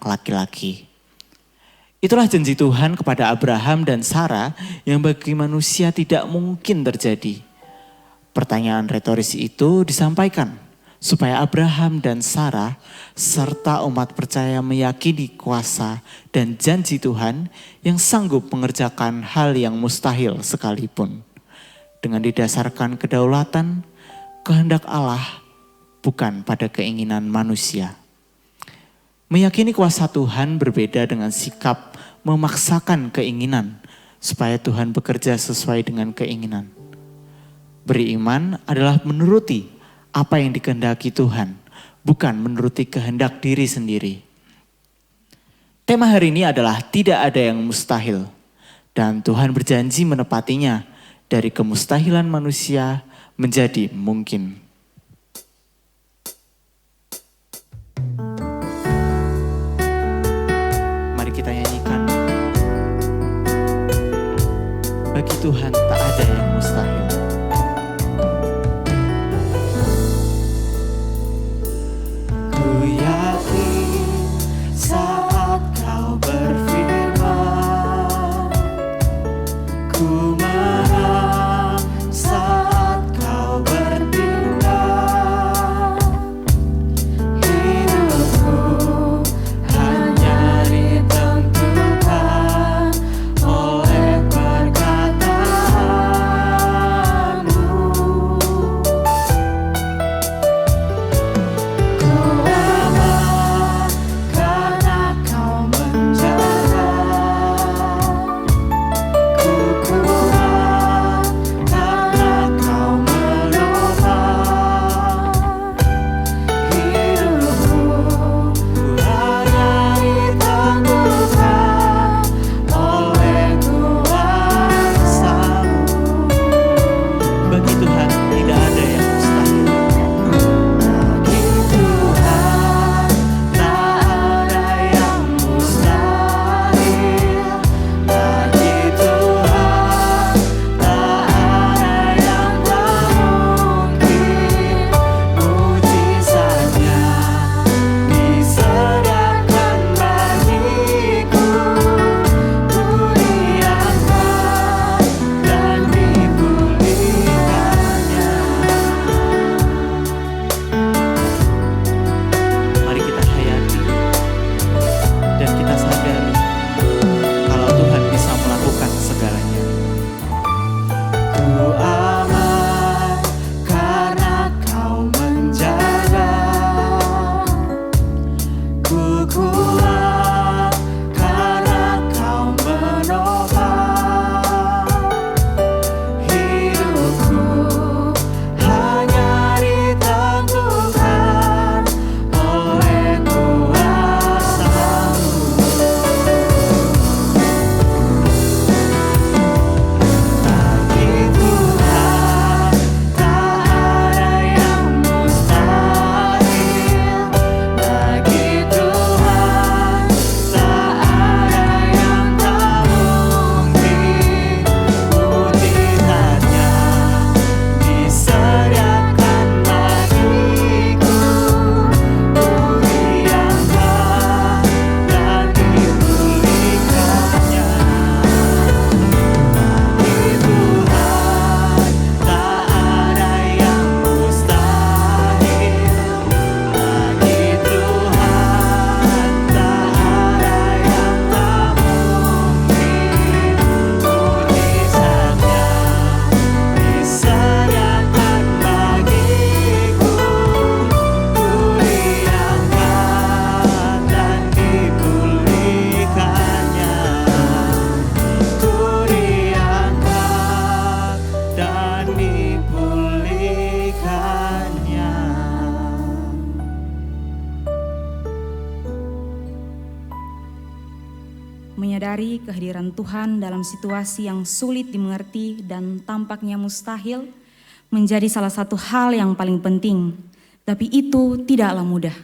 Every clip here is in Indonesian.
laki-laki. Itulah janji Tuhan kepada Abraham dan Sarah yang bagi manusia tidak mungkin terjadi. Pertanyaan retoris itu disampaikan supaya Abraham dan Sarah serta umat percaya meyakini kuasa dan janji Tuhan yang sanggup mengerjakan hal yang mustahil sekalipun. Dengan didasarkan kedaulatan, kehendak Allah bukan pada keinginan manusia. Meyakini kuasa Tuhan berbeda dengan sikap memaksakan keinginan supaya Tuhan bekerja sesuai dengan keinginan. Beriman adalah menuruti apa yang dikehendaki Tuhan, bukan menuruti kehendak diri sendiri. Tema hari ini adalah tidak ada yang mustahil, dan Tuhan berjanji menepatinya dari kemustahilan manusia menjadi mungkin. Mari kita nyanyikan. Bagi Tuhan tak ada yang mustahil. Ku yakin saat kau berfirman, ku menang saat kau bertindak. Hidupku hanya ditentukan oleh perkataanmu. Ku aman karena kau menjaga. Ku kuat karena kau menopang. Hidupku hanya ditentukan oleh kuasa-Mu. Bagi Tuhan tidak ada yang mustahil. Bagi Tuhan tak ada yang mustahil. Bagi Tuhan tak ada yang tak mungkin. Mujizatnya disediakan bagiku, ku diangkat dan dipulihkannya. Mari kita hayati dan kita sadari kalau Tuhan bisa melakukan segalanya. Ku aman karena kau menjaga. Ku kuat karena kau menopang. Hidupku hanya ditentukan oleh kuasa-Mu. Bagi Tuhan tak ada yang mustahil. Bagi Tuhan tak ada yang tak mungkin. Mujizatnya disediakan bagiku, ku diangkat dan dipulihkannya. Bagi Tuhan tak ada yang mustahil. Bagi Tuhan tak ada yang tak mungkin. Mujizatnya disediakan bagiku, ku diangkat dan dipulihkannya. Ku diangkat dan dipulihkannya. Menyadari kehadiran Tuhan dalam situasi yang sulit dimengerti dan tampaknya mustahil menjadi salah satu hal yang paling penting, tapi itu tidaklah mudah.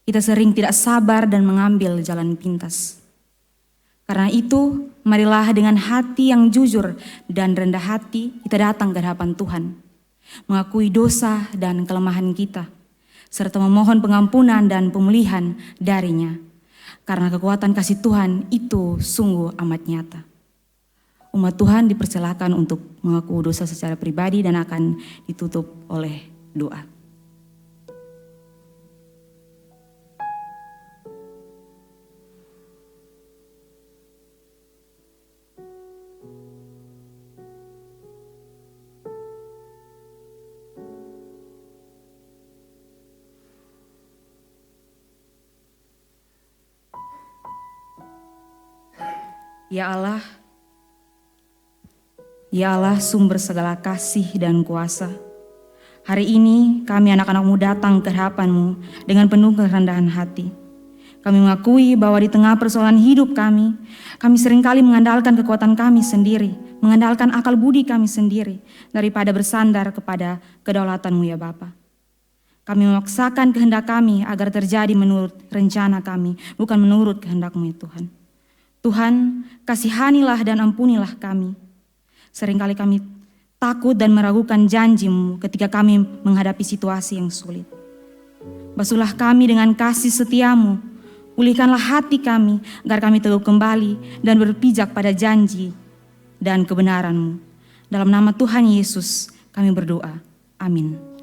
Kita sering tidak sabar dan mengambil jalan pintas. Karena itu, marilah dengan hati yang jujur dan rendah hati kita datang ke hadapan Tuhan, mengakui dosa dan kelemahan kita, serta memohon pengampunan dan pemulihan darinya. karena kekuatan kasih Tuhan itu sungguh amat nyata. Umat Tuhan dipersilakan untuk mengaku dosa secara pribadi dan akan ditutup oleh doa. Ya Allah sumber segala kasih dan kuasa. Hari ini kami anak-anakmu datang ke hadapan-Mu dengan penuh kerendahan hati. Kami mengakui bahwa di tengah persoalan hidup kami seringkali mengandalkan kekuatan kami sendiri, mengandalkan akal budi kami sendiri, daripada bersandar kepada kedaulatan-Mu ya Bapa. Kami memaksakan kehendak kami agar terjadi menurut rencana kami, bukan menurut kehendak-Mu ya Tuhan. Tuhan, kasihanilah dan ampunilah kami. Seringkali kami takut dan meragukan janji-Mu ketika kami menghadapi situasi yang sulit. Basuhlah kami dengan kasih setia-Mu, pulihkanlah hati kami agar kami teguh kembali dan berpijak pada janji dan kebenaran-Mu. Dalam nama Tuhan Yesus kami berdoa. Amin.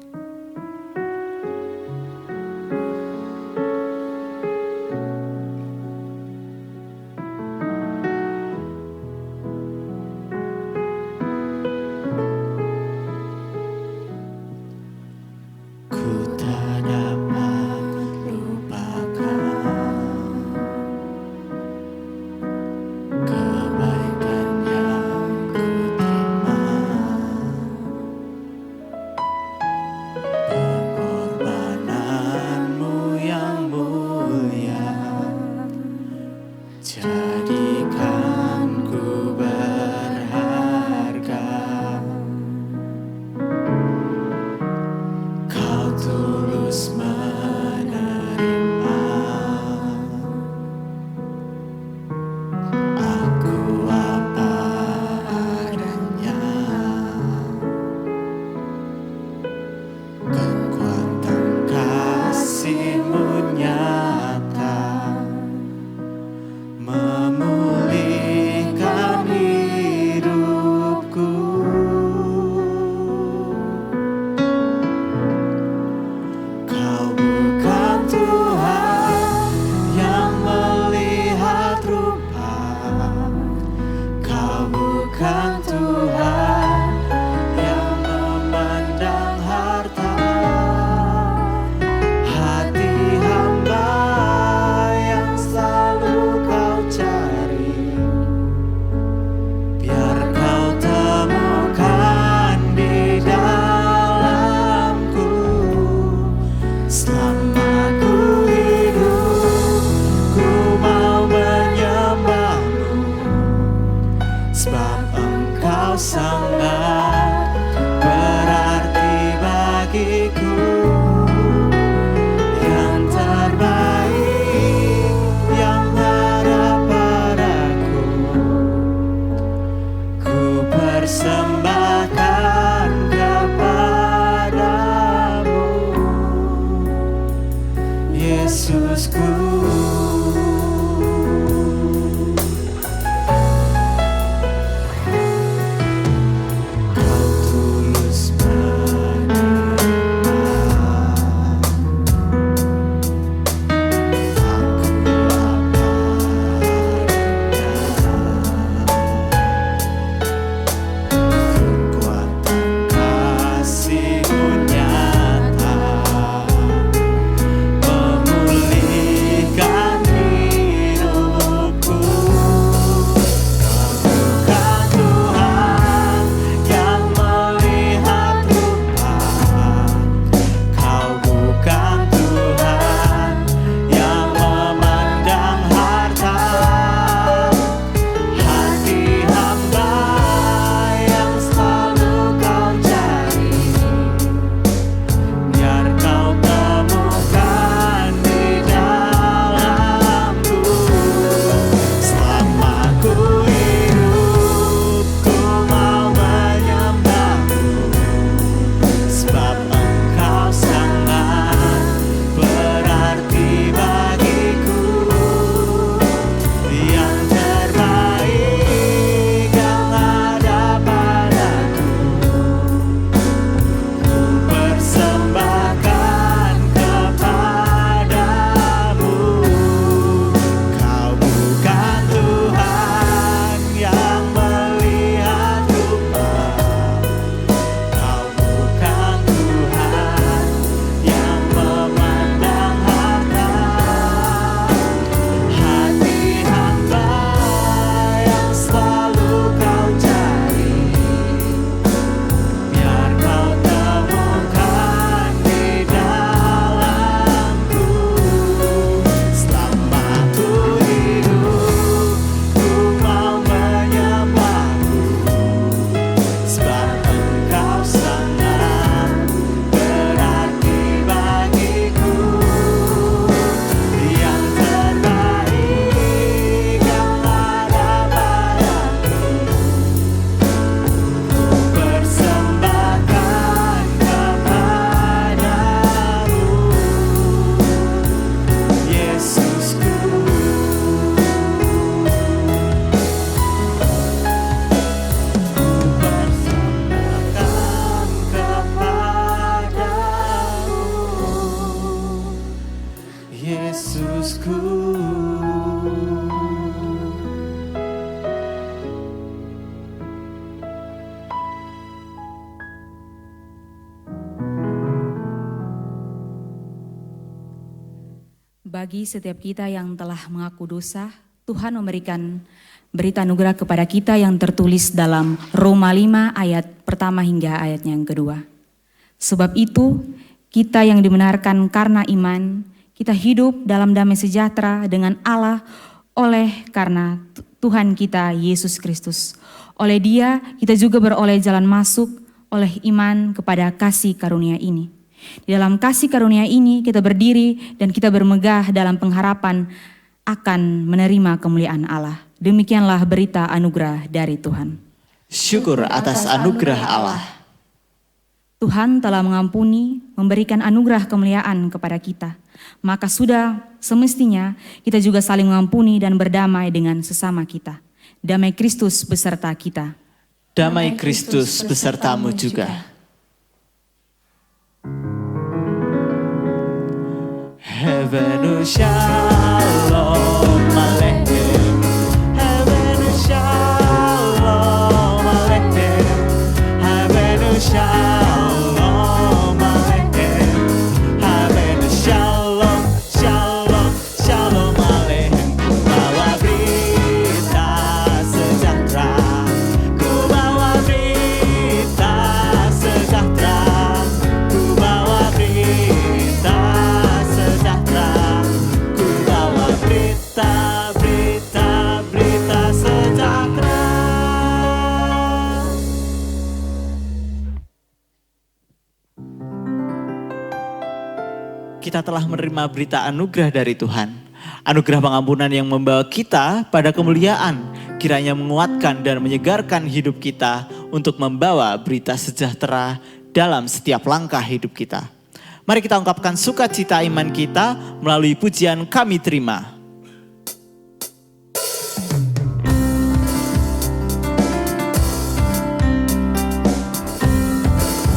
Bagi setiap kita yang telah mengaku dosa, Tuhan memberikan berita anugerah kepada kita yang tertulis dalam Roma 5 ayat pertama hingga ayatnya yang kedua. Sebab itu, kita yang dibenarkan karena iman, kita hidup dalam damai sejahtera dengan Allah oleh karena Tuhan kita Yesus Kristus. Oleh Dia, kita juga beroleh jalan masuk oleh iman kepada kasih karunia ini. Di dalam kasih karunia ini kita berdiri dan kita bermegah dalam pengharapan akan menerima kemuliaan Allah. Demikianlah berita anugerah dari Tuhan. Syukur atas anugerah Allah. Tuhan telah mengampuni, memberikan anugerah kemuliaan kepada kita. Maka sudah semestinya kita juga saling mengampuni dan berdamai dengan sesama kita. Damai Kristus beserta kita. Damai Kristus besertamu juga. Heaven shalom aleichem. Heaven shalom aleichem. Heaven shalom aleichem. Heaven shalom, shalom, shalom aleichem. Ku bawa berita sejahtera. Ku bawa berita sejahtera. Ku bawa berita sejahtera. Ku bawa berita, berita, berita sejahtera. Kita telah menerima berita anugerah dari Tuhan. Anugerah pengampunan yang membawa kita pada kemuliaan. Kiranya menguatkan dan menyegarkan hidup kita untuk membawa berita sejahtera dalam setiap langkah hidup kita. Mari kita ungkapkan sukacita iman kita melalui pujian Kami Terima.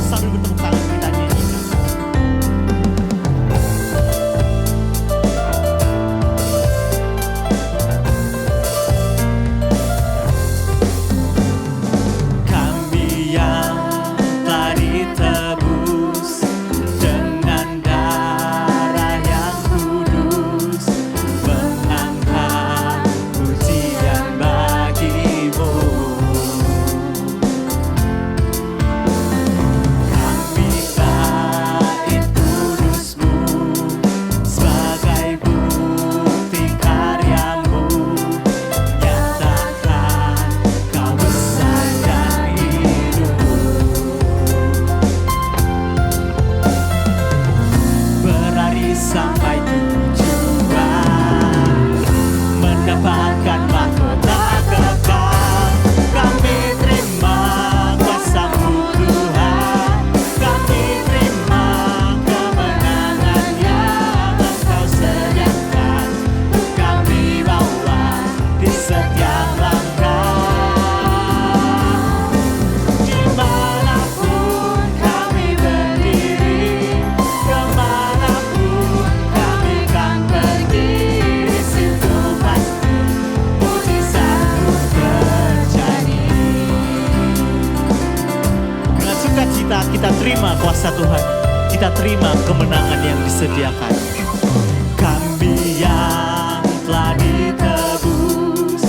Sambil bertepuk tangan kita nyanyikan. Kami yang telah ditebus dengan darah yang kudus, mengangkat pujian bagimu. Kami bait kudus-Mu sebagai bukti karya-Mu, nyatakan Kau besar dan hidup. Berlari sampai tujuan, mendapatkan mahkota kekal. Kami terima kuasa-Mu Tuhan, kami terima kemenangan yang Engkau sediakan. Kami bawa di setiap langkah. Dimanapun kami berdiri, kemanapun kami kan pergi, di situ pasti mujizat-Mu terjadi. Dengan sukacita kita terima kuasa Tuhan, kita terima kemenangan yang disediakan. Kami yang telah ditebus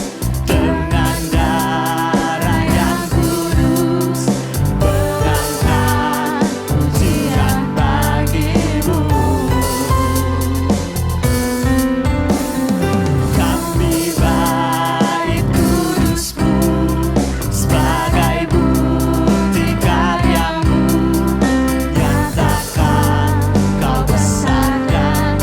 dengan darah yang kudus, mengangkat pujian bagi-Mu. Kami bait kudus-Mu sebagai bukti karya-Mu, nyatakan Kau besar dan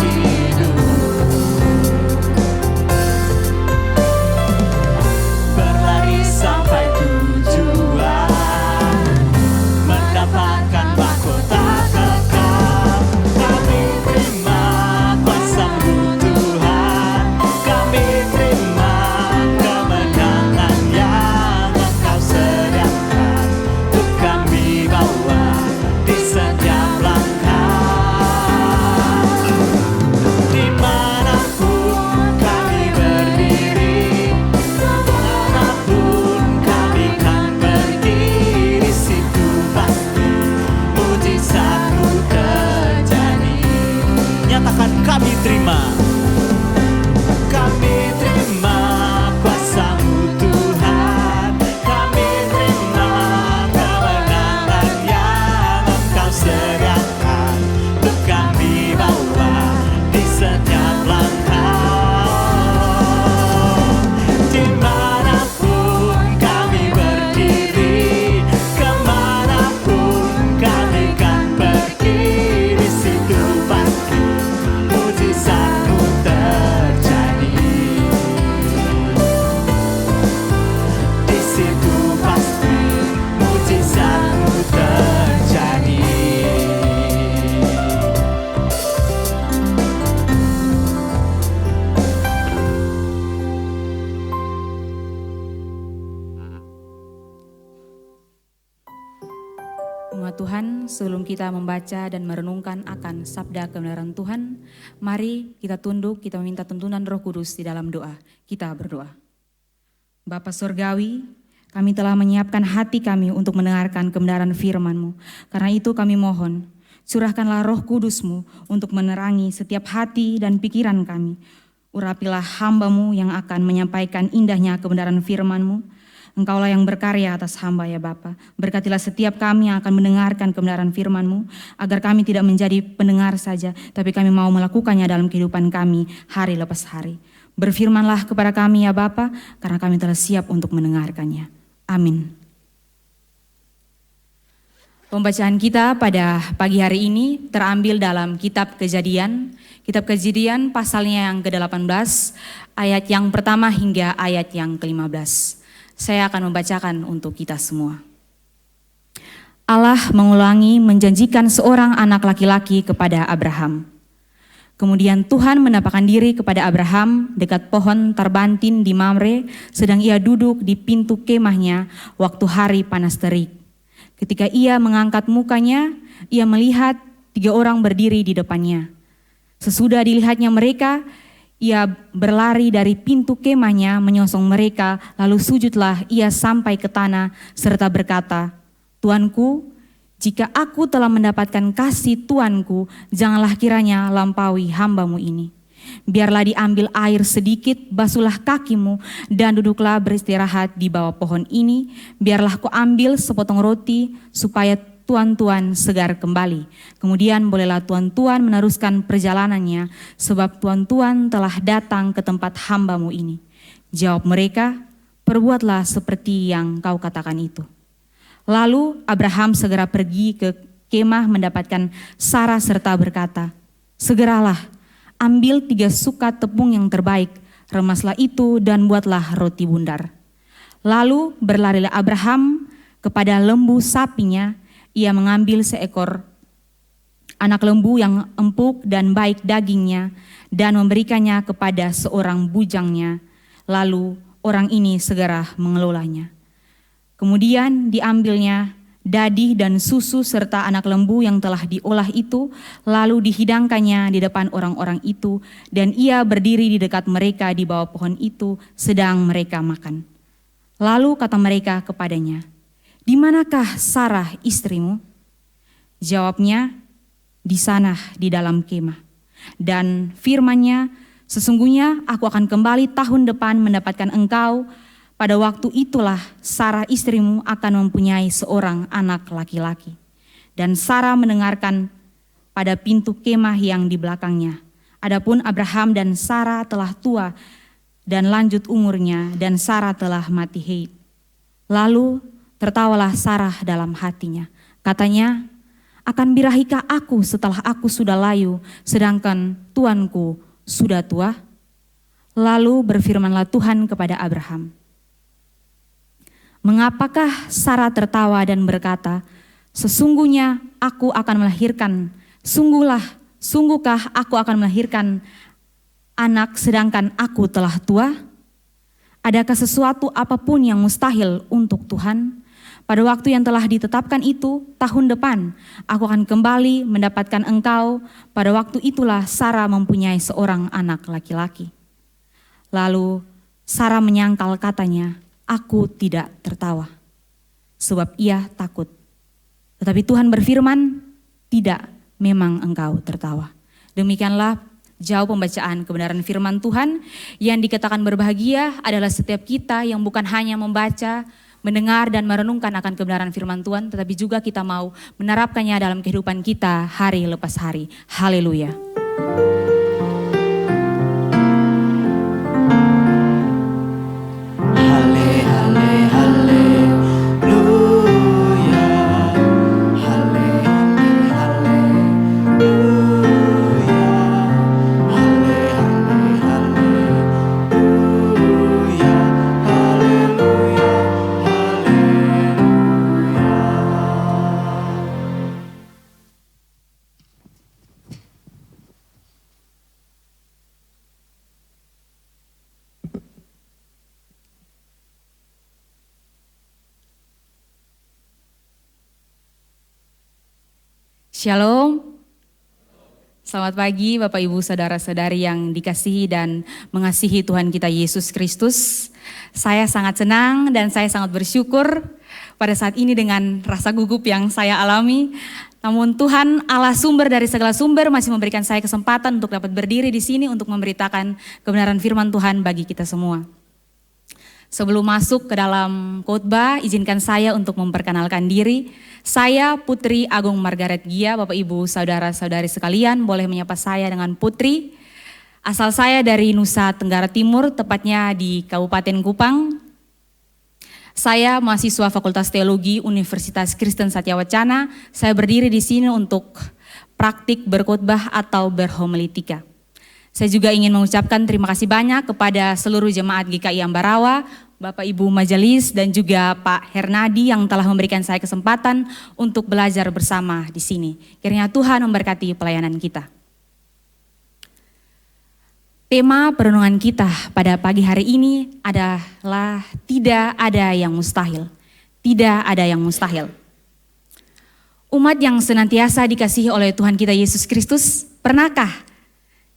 Jemaat Tuhan, sebelum kita membaca dan merenungkan akan sabda kebenaran Tuhan, mari kita tunduk, kita meminta tuntunan Roh Kudus di dalam doa. Kita berdoa. Bapa Surgawi, kami telah menyiapkan hati kami untuk mendengarkan kebenaran firman-Mu. Karena itu kami mohon, curahkanlah Roh Kudus-Mu untuk menerangi setiap hati dan pikiran kami. Urapilah hamba-Mu yang akan menyampaikan indahnya kebenaran firman-Mu. Engkaulah yang berkarya atas hamba ya Bapa. Berkatilah setiap kami yang akan mendengarkan kebenaran firman-Mu, agar kami tidak menjadi pendengar saja, tapi kami mau melakukannya dalam kehidupan kami hari lepas hari. Berfirmanlah kepada kami ya Bapa, karena kami telah siap untuk mendengarkannya. Amin. Pembacaan kita pada pagi hari ini terambil dalam Kitab Kejadian. Kitab Kejadian pasalnya yang ke-18, ayat yang pertama hingga ayat yang ke-15. Saya akan membacakan untuk kita semua. Allah mengulangi menjanjikan seorang anak laki-laki kepada Abraham. Kemudian Tuhan menampakkan diri kepada Abraham dekat pohon terbantin di Mamre, sedang ia duduk di pintu kemahnya waktu hari panas terik. Ketika ia mengangkat mukanya, ia melihat 3 orang berdiri di depannya. Sesudah dilihatnya mereka, ia berlari dari pintu kemahnya menyosong mereka, lalu sujudlah ia sampai ke tanah serta berkata, "Tuanku, jika aku telah mendapatkan kasih Tuanku, janganlah kiranya lampaui hamba-Mu ini. Biarlah diambil air sedikit, basuhlah kakimu dan duduklah beristirahat di bawah pohon ini. Biarlah ku ambil sepotong roti supaya tuan-tuan segar kembali. Kemudian bolehlah tuan-tuan meneruskan perjalanannya, sebab tuan-tuan telah datang ke tempat hamba-Mu ini." Jawab mereka, "Perbuatlah seperti yang kau katakan itu." Lalu Abraham segera pergi ke kemah mendapatkan Sarah serta berkata, "Segeralah, ambil 3 sukat tepung yang terbaik, remaslah itu dan buatlah roti bundar." Lalu berlarilah Abraham kepada lembu sapinya. Ia mengambil seekor anak lembu yang empuk dan baik dagingnya dan memberikannya kepada seorang bujangnya. Lalu orang ini segera mengelolanya. Kemudian diambilnya dadih dan susu serta anak lembu yang telah diolah itu, lalu dihidangkannya di depan orang-orang itu, dan ia berdiri di dekat mereka di bawah pohon itu sedang mereka makan. Lalu kata mereka kepadanya, "Di manakah Sarah istrimu?" Jawabnya, "Di sana di dalam kemah." Dan firman-Nya, "Sesungguhnya aku akan kembali tahun depan mendapatkan engkau. Pada waktu itulah Sarah istrimu akan mempunyai seorang anak laki-laki." Dan Sarah mendengarkan pada pintu kemah yang di belakangnya. Adapun Abraham dan Sarah telah tua dan lanjut umurnya, dan Sarah telah mati haid. Lalu tertawalah Sarah dalam hatinya. Katanya, "Akan birahikah aku setelah aku sudah layu, sedangkan tuanku sudah tua?" Lalu berfirmanlah Tuhan kepada Abraham, "Mengapakah Sarah tertawa dan berkata, 'Sesungguhnya aku akan melahirkan, sungguhkah aku akan melahirkan anak sedangkan aku telah tua?' Adakah sesuatu apapun yang mustahil untuk Tuhan? Pada waktu yang telah ditetapkan itu, tahun depan, aku akan kembali mendapatkan engkau. Pada waktu itulah Sarah mempunyai seorang anak laki-laki." Lalu Sarah menyangkal katanya, "Aku tidak tertawa," sebab ia takut. Tetapi Tuhan berfirman, "Tidak, memang engkau tertawa." Demikianlah jauh pembacaan kebenaran firman Tuhan. Yang dikatakan berbahagia adalah setiap kita yang bukan hanya membaca, mendengar dan merenungkan akan kebenaran firman Tuhan, tetapi juga kita mau menerapkannya dalam kehidupan kita hari lepas hari. Haleluya. Shalom. Selamat pagi Bapak Ibu Saudara-saudari yang dikasihi dan mengasihi Tuhan kita Yesus Kristus. Saya sangat senang dan saya sangat bersyukur pada saat ini dengan rasa gugup yang saya alami. Namun Tuhan Allah sumber dari segala sumber masih memberikan saya kesempatan untuk dapat berdiri di sini untuk memberitakan kebenaran firman Tuhan bagi kita semua. Sebelum masuk ke dalam khotbah, izinkan saya untuk memperkenalkan diri. Saya Putri Agung Margaret Gia, Bapak Ibu Saudara-saudari sekalian, boleh menyapa saya dengan Putri. Asal saya dari Nusa Tenggara Timur, tepatnya di Kabupaten Kupang. Saya mahasiswa Fakultas Teologi Universitas Kristen Satya Wacana. Saya berdiri di sini untuk praktik berkhotbah atau berhomiletika. Saya juga ingin mengucapkan terima kasih banyak kepada seluruh jemaat GKI Ambarawa, Bapak Ibu Majelis dan juga Pak Hernadi yang telah memberikan saya kesempatan untuk belajar bersama di sini. Kiranya Tuhan memberkati pelayanan kita. Tema perenungan kita pada pagi hari ini adalah tidak ada yang mustahil. Tidak ada yang mustahil. Umat yang senantiasa dikasihi oleh Tuhan kita Yesus Kristus, pernahkah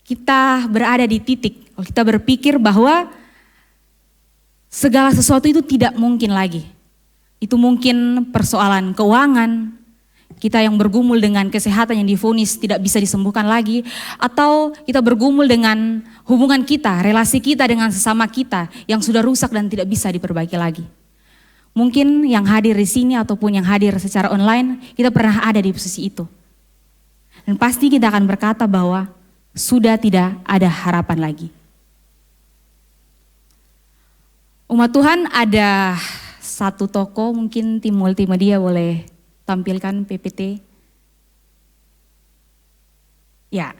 kita berada di titik, kita berpikir bahwa segala sesuatu itu tidak mungkin lagi. Itu mungkin persoalan keuangan, kita yang bergumul dengan kesehatan yang divonis tidak bisa disembuhkan lagi, atau kita bergumul dengan hubungan kita, relasi kita dengan sesama kita yang sudah rusak dan tidak bisa diperbaiki lagi. Mungkin yang hadir di sini ataupun yang hadir secara online, kita pernah ada di posisi itu. Dan pasti kita akan berkata bahwa sudah tidak ada harapan lagi. Umat Tuhan, ada satu toko, mungkin tim multimedia boleh tampilkan PPT. Ya,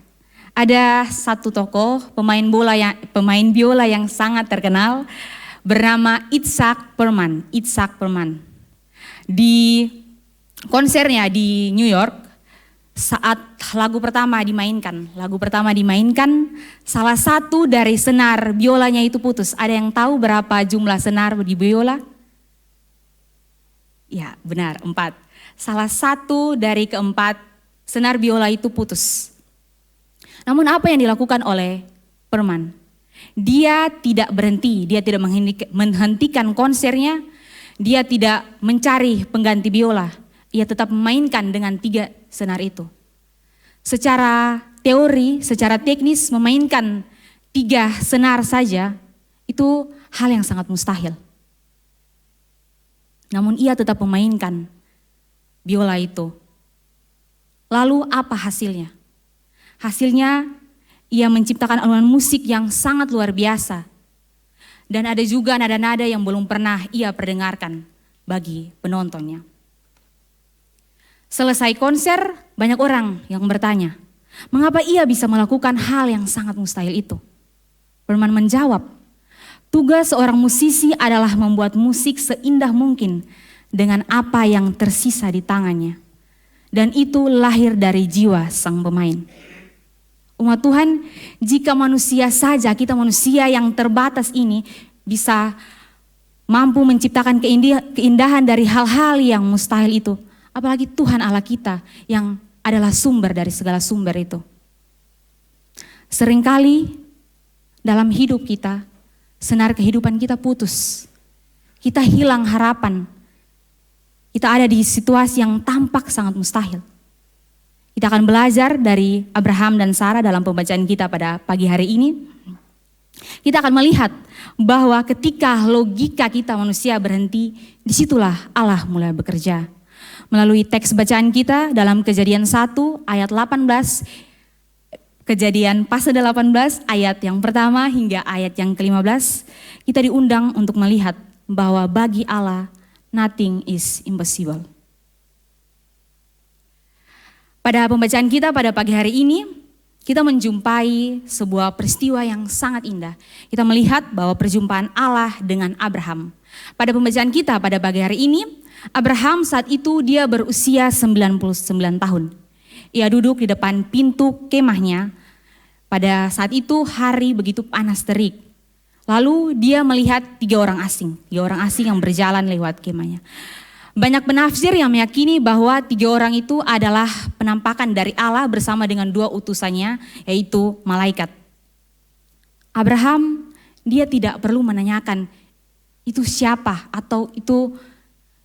ada satu toko pemain biola yang sangat terkenal bernama Itzhak Perlman. Di konsernya di New York, saat lagu pertama dimainkan, salah satu dari senar biolanya itu putus. Ada yang tahu berapa jumlah senar di biola? Ya, benar, 4. Salah satu dari keempat senar biola itu putus. Namun apa yang dilakukan oleh Perlman? Dia tidak berhenti, dia tidak menghentikan konsernya, dia tidak mencari pengganti biola. Ia tetap memainkan dengan 3 senar itu. Secara teori, secara teknis memainkan 3 senar saja itu hal yang sangat mustahil. Namun ia tetap memainkan biola itu. Lalu apa hasilnya? Hasilnya ia menciptakan alunan musik yang sangat luar biasa. Dan ada juga nada-nada yang belum pernah ia perdengarkan bagi penontonnya. Selesai konser, banyak orang yang bertanya, mengapa ia bisa melakukan hal yang sangat mustahil itu? Perlman menjawab, tugas seorang musisi adalah membuat musik seindah mungkin dengan apa yang tersisa di tangannya. Dan itu lahir dari jiwa sang pemain. Umat Tuhan, jika manusia saja, kita manusia yang terbatas ini bisa mampu menciptakan keindahan dari hal-hal yang mustahil itu, apalagi Tuhan Allah kita yang adalah sumber dari segala sumber itu. Seringkali dalam hidup kita, senar kehidupan kita putus. Kita hilang harapan. Kita ada di situasi yang tampak sangat mustahil. Kita akan belajar dari Abraham dan Sarah dalam pembacaan kita pada pagi hari ini. Kita akan melihat bahwa ketika logika kita manusia berhenti, disitulah Allah mulai bekerja. Melalui teks bacaan kita dalam Kejadian 1 ayat 18, Kejadian pasal 18 ayat yang pertama hingga ayat yang ke-15, kita diundang untuk melihat bahwa bagi Allah nothing is impossible. Pada pembacaan kita pada pagi hari ini, kita menjumpai sebuah peristiwa yang sangat indah. Kita melihat bahwa perjumpaan Allah dengan Abraham. Pada pembacaan kita pada pagi hari ini, Abraham saat itu dia berusia 99 tahun. Ia duduk di depan pintu kemahnya. Pada saat itu hari begitu panas terik. Lalu dia melihat 3 orang asing yang berjalan lewat kemahnya. Banyak penafsir yang meyakini bahwa 3 orang itu adalah penampakan dari Allah bersama dengan 2 utusannya, yaitu malaikat. Abraham, dia tidak perlu menanyakan itu siapa atau itu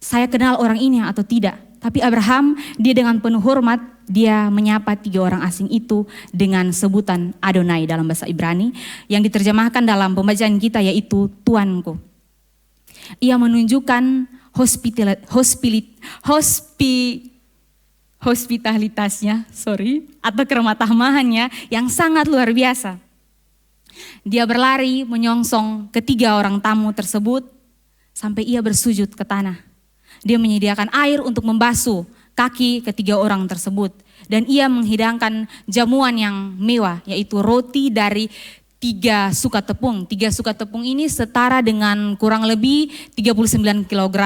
saya kenal orang ini atau tidak. Tapi Abraham, dia dengan penuh hormat, dia menyapa 3 orang asing itu dengan sebutan Adonai dalam bahasa Ibrani, yang diterjemahkan dalam pembacaan kita yaitu Tuanku. Ia menunjukkan hospitalitasnya, atau keremah tamahannya yang sangat luar biasa. Dia berlari menyongsong ketiga orang tamu tersebut sampai ia bersujud ke tanah. Dia menyediakan air untuk membasuh kaki ketiga orang tersebut. Dan ia menghidangkan jamuan yang mewah, yaitu roti dari 3 suka tepung. 3 suka tepung ini setara dengan kurang lebih 39 kg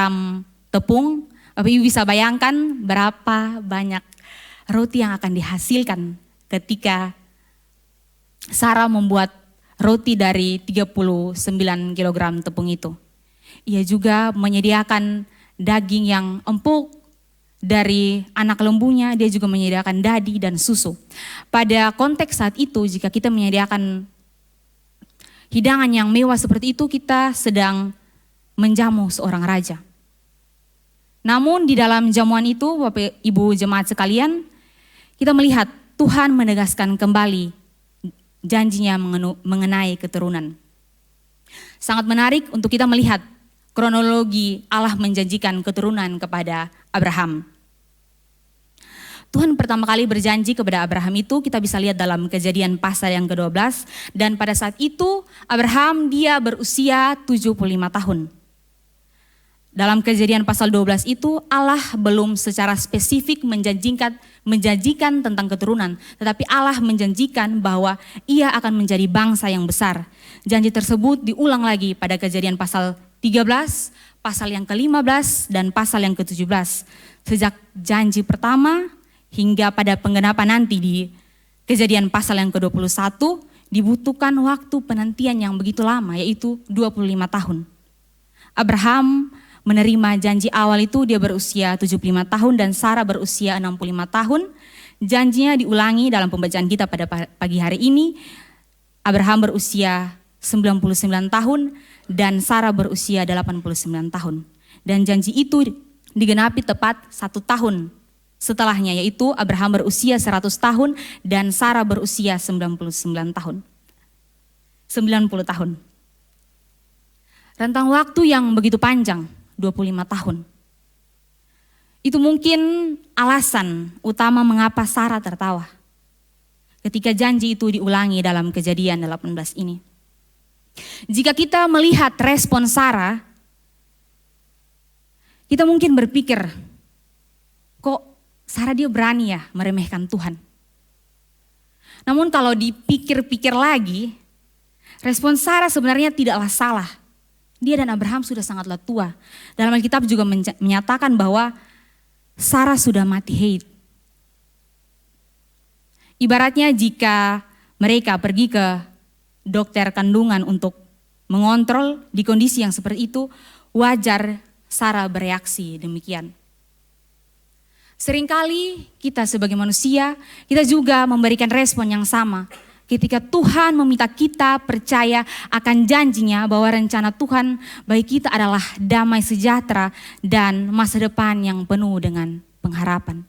tepung. Bapak Ibu bisa bayangkan berapa banyak roti yang akan dihasilkan ketika Sarah membuat roti dari 39 kg tepung itu. Ia juga menyediakan daging yang empuk dari anak lembunya, dia juga menyediakan dadi dan susu. Pada konteks saat itu, jika kita menyediakan hidangan yang mewah seperti itu, kita sedang menjamu seorang raja. Namun di dalam jamuan itu, Bapak Ibu jemaat sekalian, kita melihat Tuhan menegaskan kembali janjinya mengenai keturunan. Sangat menarik untuk kita melihat kronologi Allah menjanjikan keturunan kepada Abraham. Tuhan pertama kali berjanji kepada Abraham itu kita bisa lihat dalam Kejadian pasal yang ke-12. Dan pada saat itu Abraham dia berusia 75 tahun. Dalam Kejadian pasal 12 itu Allah belum secara spesifik menjanjikan tentang keturunan. Tetapi Allah menjanjikan bahwa ia akan menjadi bangsa yang besar. Janji tersebut diulang lagi pada Kejadian pasal 13, pasal yang ke-15 dan pasal yang ke-17. Sejak janji pertama hingga pada penggenapan nanti di Kejadian pasal yang ke-21 dibutuhkan waktu penantian yang begitu lama, yaitu 25 tahun. Abraham menerima janji awal itu dia berusia 75 tahun dan Sarah berusia 65 tahun. Janjinya diulangi dalam pembacaan kita pada pagi hari ini. Abraham berusia 99 tahun dan Sarah berusia 89 tahun. Dan janji itu digenapi tepat 1 tahun setelahnya, yaitu Abraham berusia 100 tahun dan Sarah berusia 99 tahun. 90 tahun. Rentang waktu yang begitu panjang, 25 tahun. Itu mungkin alasan utama mengapa Sarah tertawa ketika janji itu diulangi dalam Kejadian 18 ini. Jika kita melihat respon Sarah, kita mungkin berpikir, kok Sarah dia berani ya meremehkan Tuhan. Namun kalau dipikir-pikir lagi, respon Sarah sebenarnya tidaklah salah. Dia dan Abraham sudah sangatlah tua. Dalam Alkitab juga menyatakan bahwa Sarah sudah mati haid. Ibaratnya jika mereka pergi ke dokter kandungan untuk mengontrol di kondisi yang seperti itu, wajar Sarah bereaksi demikian. Seringkali kita sebagai manusia, kita juga memberikan respon yang sama. Ketika Tuhan meminta kita percaya akan janjinya bahwa rencana Tuhan bagi kita adalah damai sejahtera dan masa depan yang penuh dengan pengharapan.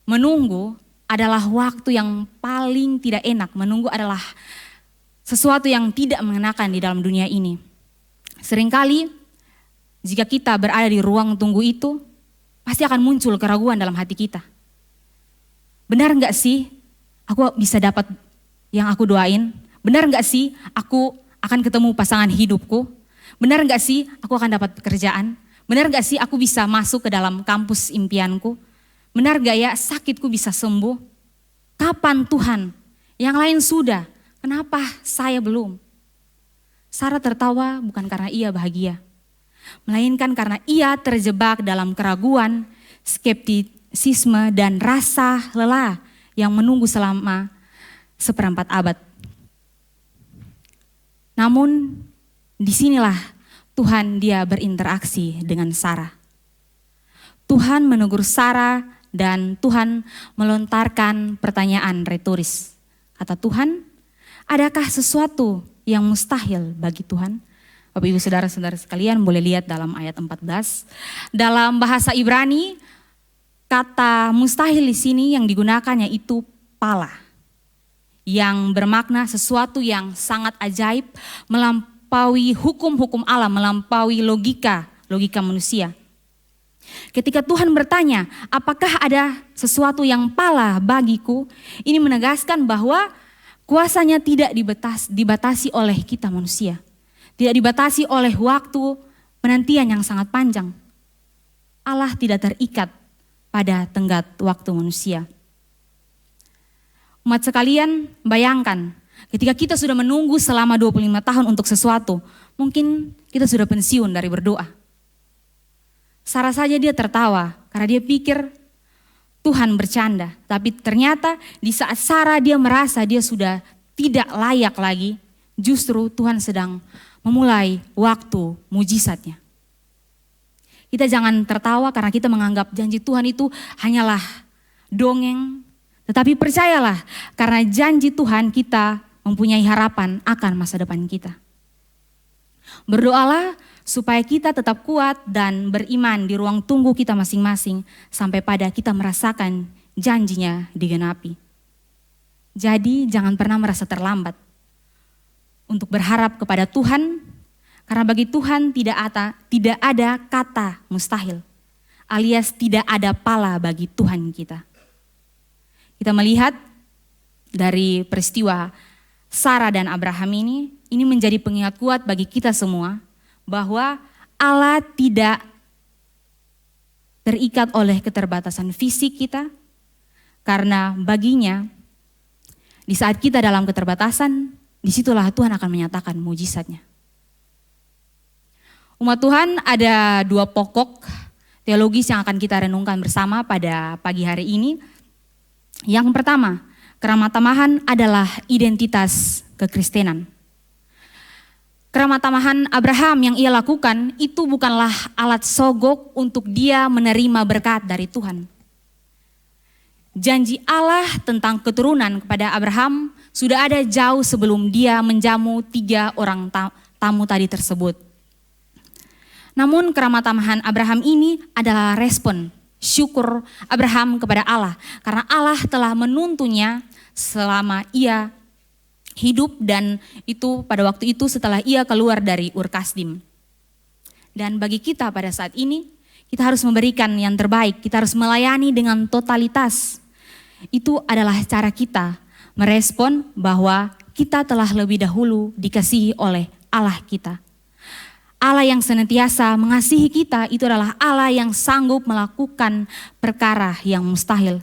Menunggu adalah waktu yang paling tidak enak. Menunggu adalah sesuatu yang tidak mengenakan di dalam dunia ini. Seringkali jika kita berada di ruang tunggu itu, pasti akan muncul keraguan dalam hati kita. Benar enggak sih aku bisa dapat yang aku doain? Benar enggak sih aku akan ketemu pasangan hidupku? Benar enggak sih aku akan dapat pekerjaan? Benar enggak sih aku bisa masuk ke dalam kampus impianku? Benar enggak ya sakitku bisa sembuh? Kapan Tuhan? Yang lain sudah, kenapa saya belum? Sarah tertawa bukan karena ia bahagia, melainkan karena ia terjebak dalam keraguan, skeptisisme dan rasa lelah yang menunggu selama 1/4 abad. Namun disinilah Tuhan dia berinteraksi dengan Sarah. Tuhan menegur Sarah dan Tuhan melontarkan pertanyaan retoris. Kata Tuhan, adakah sesuatu yang mustahil bagi Tuhan? Bapak Ibu Saudara-saudara sekalian boleh lihat dalam ayat 14. Dalam bahasa Ibrani, kata mustahil di sini yang digunakannya itu pala. Yang bermakna sesuatu yang sangat ajaib, melampaui hukum-hukum alam, melampaui logika manusia. Ketika Tuhan bertanya, apakah ada sesuatu yang pala bagiku? Ini menegaskan bahwa kuasanya tidak dibatasi oleh kita manusia. Tidak dibatasi oleh waktu penantian yang sangat panjang. Allah tidak terikat pada tenggat waktu manusia. Umat sekalian, bayangkan ketika kita sudah menunggu selama 25 tahun untuk sesuatu, mungkin kita sudah pensiun dari berdoa. Sarah saja dia tertawa karena dia pikir Tuhan bercanda. Tapi ternyata di saat Sarah dia merasa dia sudah tidak layak lagi, justru Tuhan sedang memulai waktu mujizatnya. Kita jangan tertawa karena kita menganggap janji Tuhan itu hanyalah dongeng. Tetapi percayalah, karena janji Tuhan kita mempunyai harapan akan masa depan kita. Berdoalah supaya kita tetap kuat dan beriman di ruang tunggu kita masing-masing sampai pada kita merasakan janjinya digenapi. Jadi jangan pernah merasa terlambat untuk berharap kepada Tuhan, karena bagi Tuhan tidak ada kata mustahil, alias tidak ada pala bagi Tuhan kita. Kita melihat dari peristiwa Sarah dan Abraham ini menjadi pengingat kuat bagi kita semua bahwa Allah tidak terikat oleh keterbatasan fisik kita, karena baginya di saat kita dalam keterbatasan, disitulah Tuhan akan menyatakan mujizatnya. Umat Tuhan, ada 2 pokok teologis yang akan kita renungkan bersama pada pagi hari ini. Yang pertama, keramatamahan adalah identitas kekristenan. Keramatamahan Abraham yang ia lakukan itu bukanlah alat sogok untuk dia menerima berkat dari Tuhan. Janji Allah tentang keturunan kepada Abraham sudah ada jauh sebelum dia menjamu 3 orang tamu tadi tersebut. Namun keramatamahan Abraham ini adalah respon syukur Abraham kepada Allah, karena Allah telah menuntunnya selama ia hidup, dan itu pada waktu itu setelah ia keluar dari Ur Kasdim. Dan bagi kita pada saat ini, kita harus memberikan yang terbaik, kita harus melayani dengan totalitas. Itu adalah cara kita merespon bahwa kita telah lebih dahulu dikasihi oleh Allah kita. Allah yang senantiasa mengasihi kita itu adalah Allah yang sanggup melakukan perkara yang mustahil.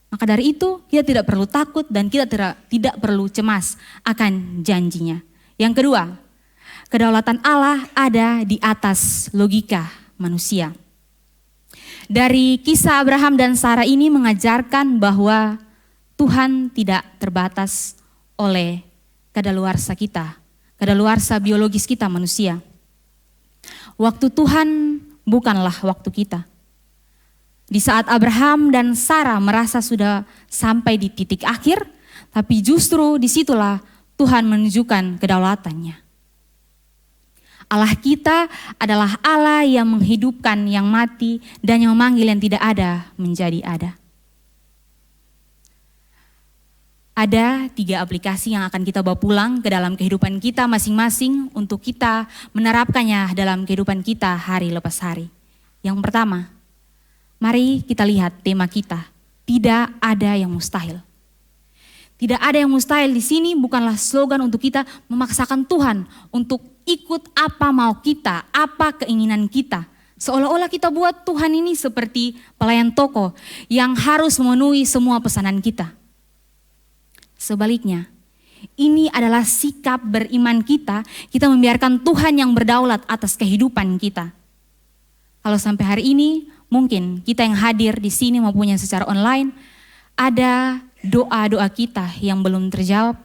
Maka dari itu kita tidak perlu takut dan kita tidak perlu cemas akan janjinya. Yang kedua, kedaulatan Allah ada di atas logika manusia. Dari kisah Abraham dan Sarah ini mengajarkan bahwa Tuhan tidak terbatas oleh kadaluarsa kita, kadaluarsa biologis kita manusia. Waktu Tuhan bukanlah waktu kita. Di saat Abraham dan Sarah merasa sudah sampai di titik akhir, tapi justru disitulah Tuhan menunjukkan kedaulatannya. Allah kita adalah Allah yang menghidupkan yang mati dan yang memanggil yang tidak ada menjadi ada. Ada 3 aplikasi yang akan kita bawa pulang ke dalam kehidupan kita masing-masing untuk kita menerapkannya dalam kehidupan kita hari lepas hari. Yang pertama, mari kita lihat tema kita, tidak ada yang mustahil. Tidak ada yang mustahil di sini bukanlah slogan untuk kita memaksakan Tuhan untuk ikut apa mau kita, apa keinginan kita. Seolah-olah kita buat Tuhan ini seperti pelayan toko yang harus memenuhi semua pesanan kita. Sebaliknya, ini adalah sikap beriman kita membiarkan Tuhan yang berdaulat atas kehidupan kita. Kalau sampai hari ini, mungkin kita yang hadir di sini maupun yang secara online, ada doa-doa kita yang belum terjawab.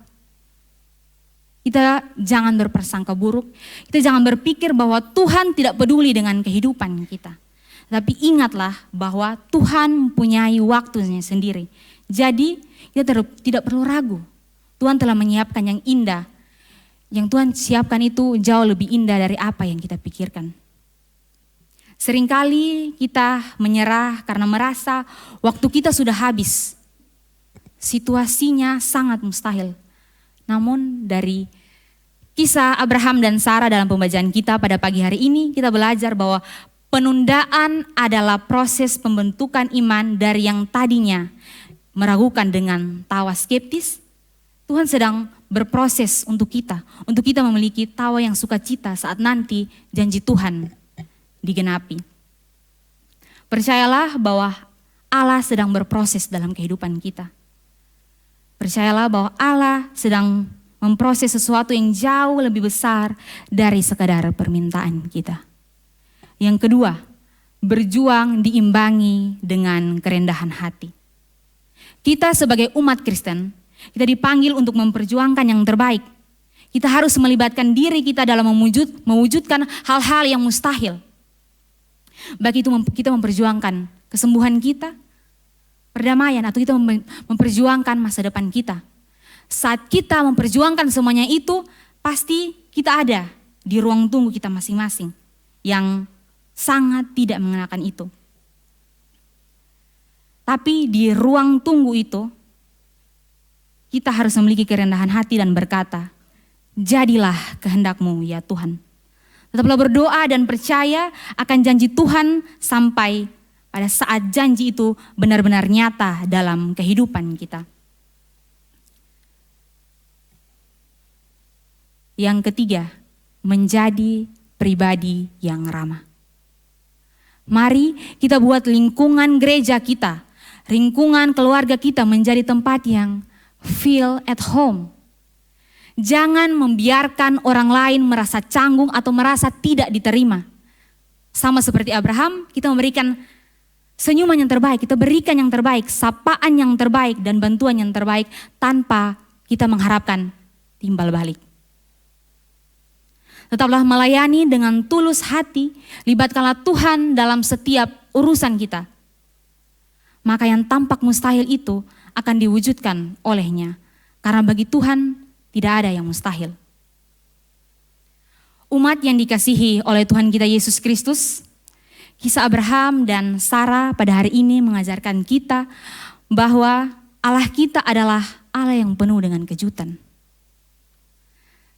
Kita jangan berprasangka buruk, kita jangan berpikir bahwa Tuhan tidak peduli dengan kehidupan kita. Tapi ingatlah bahwa Tuhan mempunyai waktunya sendiri. Jadi kita tidak perlu ragu. Tuhan telah menyiapkan yang indah. Yang Tuhan siapkan itu jauh lebih indah dari apa yang kita pikirkan. Seringkali kita menyerah karena merasa waktu kita sudah habis. Situasinya sangat mustahil. Namun dari kisah Abraham dan Sarah dalam pembacaan kita pada pagi hari ini, kita belajar bahwa penundaan adalah proses pembentukan iman dari yang tadinya meragukan dengan tawa skeptis. Tuhan sedang berproses untuk kita memiliki tawa yang sukacita saat nanti janji Tuhan digenapi. Percayalah bahwa Allah sedang berproses dalam kehidupan kita. Percayalah bahwa Allah sedang memproses sesuatu yang jauh lebih besar dari sekadar permintaan kita. Yang kedua, berjuang diimbangi dengan kerendahan hati. Kita sebagai umat Kristen, kita dipanggil untuk memperjuangkan yang terbaik. Kita harus melibatkan diri kita dalam mewujudkan hal-hal yang mustahil. Baik itu kita memperjuangkan kesembuhan kita, perdamaian, atau kita memperjuangkan masa depan kita. Saat kita memperjuangkan semuanya itu, pasti kita ada di ruang tunggu kita masing-masing yang sangat tidak mengenakan itu. Tapi di ruang tunggu itu, kita harus memiliki kerendahan hati dan berkata, jadilah kehendak-Mu ya Tuhan. Tetaplah berdoa dan percaya akan janji Tuhan sampai pada saat janji itu benar-benar nyata dalam kehidupan kita. Yang ketiga, menjadi pribadi yang ramah. Mari kita buat lingkungan gereja kita, lingkungan keluarga kita menjadi tempat yang feel at home. Jangan membiarkan orang lain merasa canggung atau merasa tidak diterima. Sama seperti Abraham, kita memberikan senyuman yang terbaik, kita berikan yang terbaik, sapaan yang terbaik dan bantuan yang terbaik tanpa kita mengharapkan timbal balik. Tetaplah melayani dengan tulus hati, libatkanlah Tuhan dalam setiap urusan kita. Maka yang tampak mustahil itu akan diwujudkan olehnya. Karena bagi Tuhan tidak ada yang mustahil. Umat yang dikasihi oleh Tuhan kita Yesus Kristus, kisah Abraham dan Sarah pada hari ini mengajarkan kita bahwa Allah kita adalah Allah yang penuh dengan kejutan.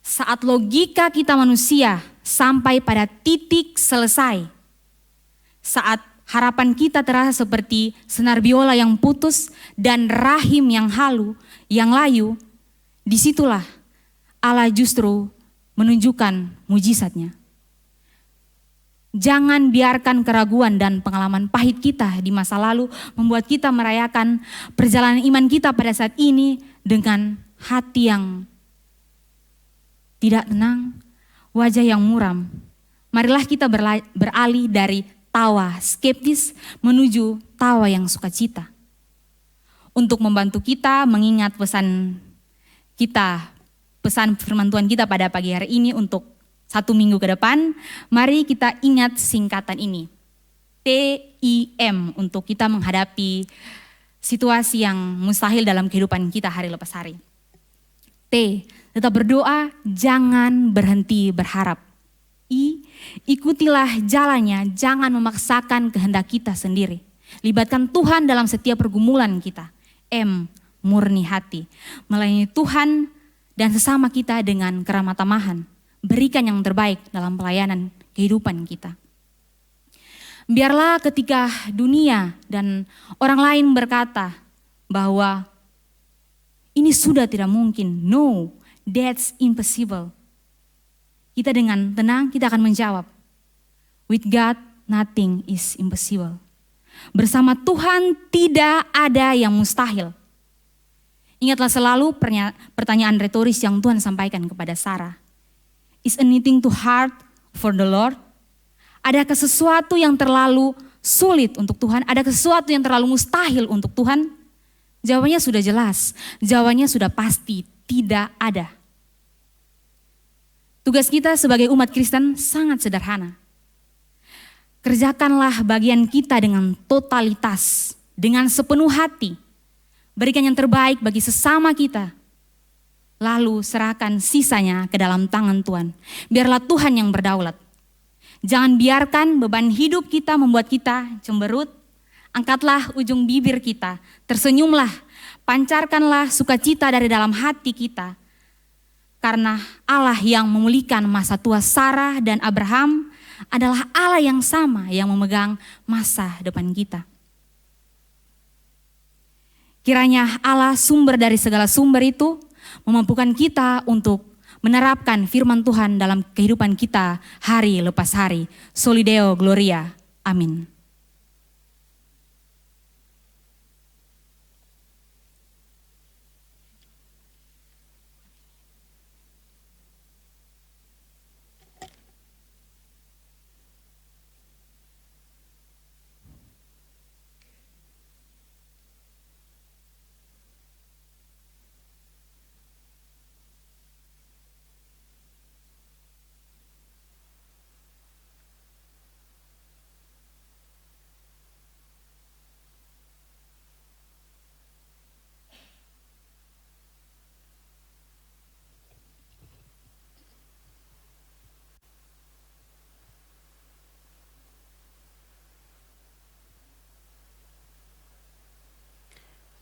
Saat logika kita manusia sampai pada titik selesai, saat harapan kita terasa seperti senar biola yang putus dan rahim yang halu, yang layu, disitulah Allah justru menunjukkan mujizatnya. Jangan biarkan keraguan dan pengalaman pahit kita di masa lalu membuat kita merayakan perjalanan iman kita pada saat ini dengan hati yang tidak tenang, wajah yang muram. Marilah kita beralih dari tawa skeptis menuju tawa yang sukacita. Untuk membantu kita mengingat pesan firman Tuhan kita pada pagi hari ini untuk 1 minggu ke depan, mari kita ingat singkatan ini. TIM untuk kita menghadapi situasi yang mustahil dalam kehidupan kita hari lepas hari. T, tetap berdoa, jangan berhenti berharap. I, ikutilah jalannya, jangan memaksakan kehendak kita sendiri. Libatkan Tuhan dalam setiap pergumulan kita. M, murni hati, melayani Tuhan dan sesama kita dengan keramah tamahan. Berikan yang terbaik dalam pelayanan kehidupan kita. Biarlah ketika dunia dan orang lain berkata bahwa ini sudah tidak mungkin. No, that's impossible. Kita dengan tenang kita akan menjawab, with God nothing is impossible. Bersama Tuhan tidak ada yang mustahil. Ingatlah selalu pertanyaan retoris yang Tuhan sampaikan kepada Sarah. Is anything too hard for the Lord? Adakah sesuatu yang terlalu sulit untuk Tuhan? Adakah sesuatu yang terlalu mustahil untuk Tuhan? Jawabannya sudah jelas, jawabannya sudah pasti, tidak ada. Tugas kita sebagai umat Kristen sangat sederhana. Kerjakanlah bagian kita dengan totalitas, dengan sepenuh hati. Berikan yang terbaik bagi sesama kita. Lalu serahkan sisanya ke dalam tangan Tuhan. Biarlah Tuhan yang berdaulat. Jangan biarkan beban hidup kita membuat kita cemberut. Angkatlah ujung bibir kita, tersenyumlah, pancarkanlah sukacita dari dalam hati kita. Karena Allah yang memulihkan masa tua Sarah dan Abraham adalah Allah yang sama yang memegang masa depan kita. Kiranya Allah sumber dari segala sumber itu memampukan kita untuk menerapkan firman Tuhan dalam kehidupan kita hari lepas hari. Soli Deo Gloria. Amin.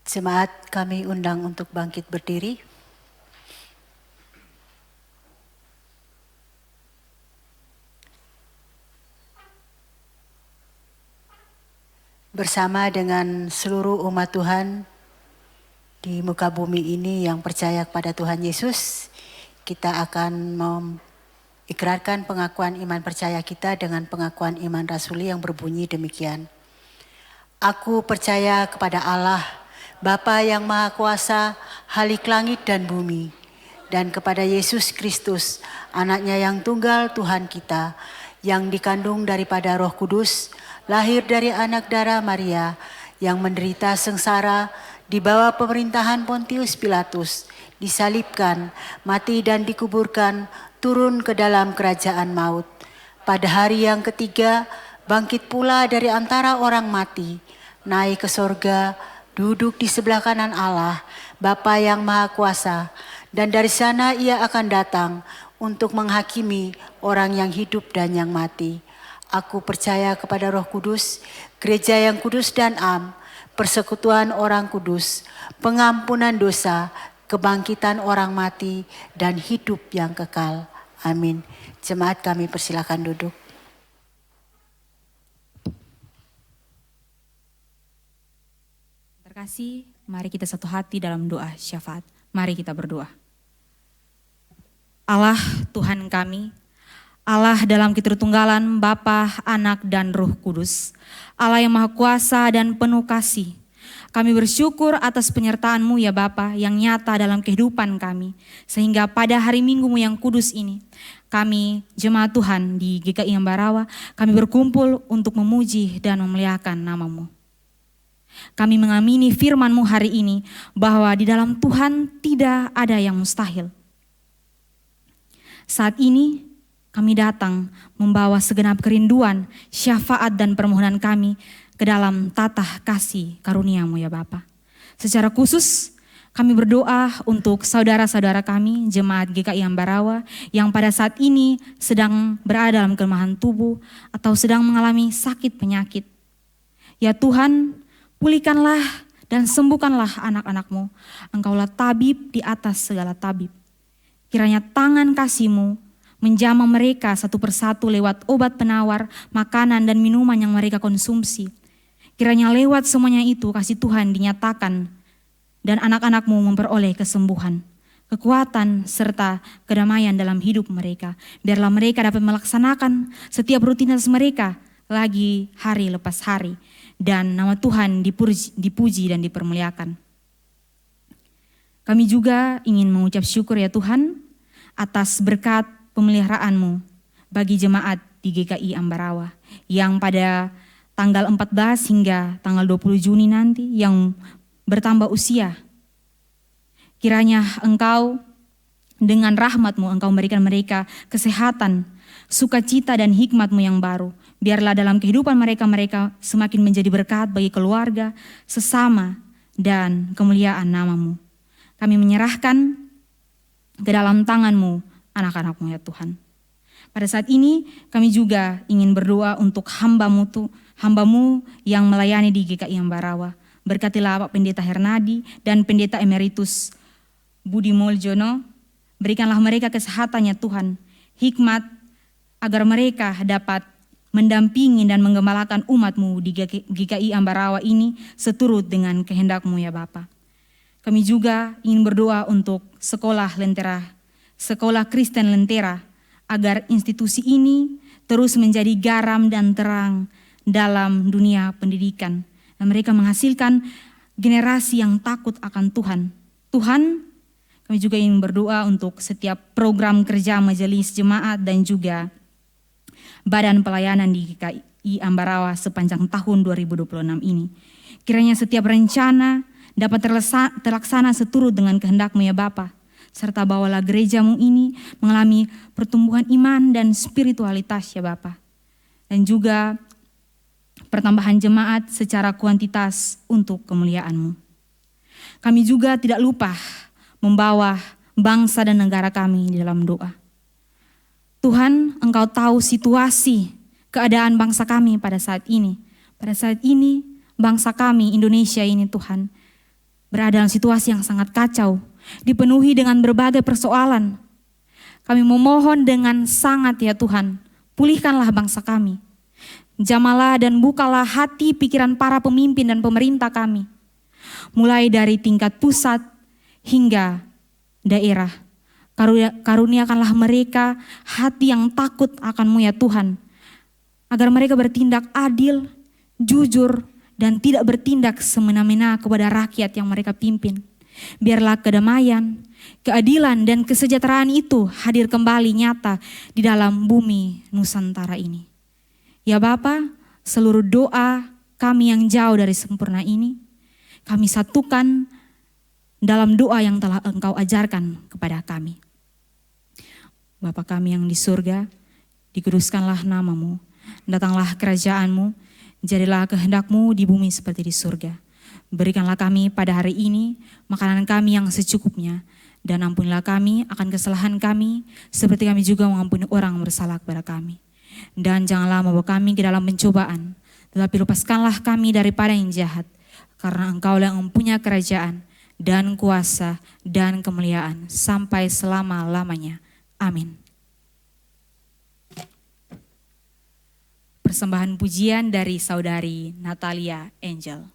Jemaat kami undang untuk bangkit berdiri. Bersama dengan seluruh umat Tuhan di muka bumi ini yang percaya kepada Tuhan Yesus, kita akan mengikrarkan pengakuan iman percaya kita dengan pengakuan iman rasuli yang berbunyi demikian. Aku percaya kepada Allah, Bapa yang Maha Kuasa, Halik langit dan bumi, dan kepada Yesus Kristus, anaknya yang tunggal Tuhan kita, yang dikandung daripada Roh Kudus, lahir dari anak darah Maria, yang menderita sengsara di bawah pemerintahan Pontius Pilatus, disalibkan, mati dan dikuburkan, turun ke dalam kerajaan maut. Pada hari yang ketiga, bangkit pula dari antara orang mati, naik ke sorga, duduk di sebelah kanan Allah, Bapa yang Maha Kuasa, dan dari sana ia akan datang untuk menghakimi orang yang hidup dan yang mati. Aku percaya kepada Roh Kudus, gereja yang kudus dan am, persekutuan orang kudus, pengampunan dosa, kebangkitan orang mati, dan hidup yang kekal. Amin. Jemaat kami persilakan duduk. Kasih, mari kita satu hati dalam doa syafaat. Mari kita berdoa. Allah Tuhan kami, Allah dalam ketritunggalan Bapa, Anak dan Roh Kudus, Allah yang Maha Kuasa dan penuh kasih. Kami bersyukur atas penyertaan-Mu ya Bapa yang nyata dalam kehidupan kami, sehingga pada hari Minggu-Mu yang kudus ini, kami jemaat Tuhan di GKI Ambarawa, kami berkumpul untuk memuji dan memuliakan nama-Mu. Kami mengamini firman-Mu hari ini bahwa di dalam Tuhan tidak ada yang mustahil. Saat ini kami datang membawa segenap kerinduan, syafaat dan permohonan kami ke dalam tatah kasih karunia-Mu ya Bapa. Secara khusus kami berdoa untuk saudara-saudara kami jemaat GKI Ambarawa yang pada saat ini sedang berada dalam kelemahan tubuh atau sedang mengalami sakit penyakit. Ya Tuhan, pulihkanlah dan sembuhkanlah anak-anak-Mu. Engkaulah tabib di atas segala tabib. Kiranya tangan kasih-Mu menjamah mereka satu persatu lewat obat penawar, makanan dan minuman yang mereka konsumsi. Kiranya lewat semuanya itu kasih Tuhan dinyatakan dan anak-anak-Mu memperoleh kesembuhan, kekuatan serta kedamaian dalam hidup mereka. Biarlah mereka dapat melaksanakan setiap rutinitas mereka lagi hari lepas hari. Dan nama Tuhan dipuji dan dipermuliakan. Kami juga ingin mengucap syukur ya Tuhan atas berkat pemeliharaan-Mu bagi jemaat di GKI Ambarawa yang pada tanggal 14 hingga tanggal 20 Juni nanti yang bertambah usia. Kiranya Engkau Dengan rahmat-Mu Engkau memberikan mereka kesehatan, sukacita dan hikmat-Mu yang baru. Biarlah dalam kehidupan mereka semakin menjadi berkat bagi keluarga, sesama, dan kemuliaan nama-Mu. Kami menyerahkan ke dalam tangan-Mu anak-anak-Mu ya Tuhan. Pada saat ini kami juga ingin berdoa untuk hamba-Mu yang melayani di GKI Ambarawa. Berkatilah Pak Pendeta Hernadi dan Pendeta Emeritus Budi Muljono. Berikanlah mereka kesehatannya Tuhan, hikmat agar mereka dapat mendampingi dan menggembalakan umat-Mu di GKI Ambarawa ini seturut dengan kehendak-Mu ya Bapa. Kami juga ingin berdoa untuk sekolah Kristen Lentera, agar institusi ini terus menjadi garam dan terang dalam dunia pendidikan. Dan mereka menghasilkan generasi yang takut akan Tuhan. Tuhan, kami juga ingin berdoa untuk setiap program kerja majelis jemaat dan juga badan pelayanan di GKI Ambarawa sepanjang tahun 2026 ini. Kiranya setiap rencana dapat terlaksana seturut dengan kehendak-Mu ya Bapa. Serta bawalah gereja-Mu ini mengalami pertumbuhan iman dan spiritualitas ya Bapa. Dan juga pertambahan jemaat secara kuantitas untuk kemuliaan-Mu. Kami juga tidak lupa membawa bangsa dan negara kami di dalam doa. Tuhan, Engkau tahu situasi keadaan bangsa kami pada saat ini. Pada saat ini bangsa kami Indonesia ini Tuhan berada dalam situasi yang sangat kacau, dipenuhi dengan berbagai persoalan. Kami memohon dengan sangat ya Tuhan, pulihkanlah bangsa kami. Jamalah dan bukalah hati pikiran para pemimpin dan pemerintah kami. Mulai dari tingkat pusat hingga daerah. Karuniakanlah mereka hati yang takut akan-Mu ya Tuhan. Agar mereka bertindak adil, jujur, dan tidak bertindak semena-mena kepada rakyat yang mereka pimpin. Biarlah kedamaian, keadilan, dan kesejahteraan itu hadir kembali nyata di dalam bumi Nusantara ini. Ya Bapa, seluruh doa kami yang jauh dari sempurna ini, kami satukan dalam doa yang telah Engkau ajarkan kepada kami. Bapa kami yang di surga, dikuduskanlah nama-Mu, datanglah kerajaan-Mu, jadilah kehendak-Mu di bumi seperti di surga. Berikanlah kami pada hari ini makanan kami yang secukupnya, dan ampunilah kami akan kesalahan kami, seperti kami juga mengampuni orang yang bersalah kepada kami. Dan janganlah membawa kami ke dalam pencobaan, tetapi lepaskanlah kami daripada yang jahat, karena Engkau yang mempunyai kerajaan dan kuasa dan kemuliaan sampai selama-lamanya. Amin. Persembahan pujian dari Saudari Natalia Angel.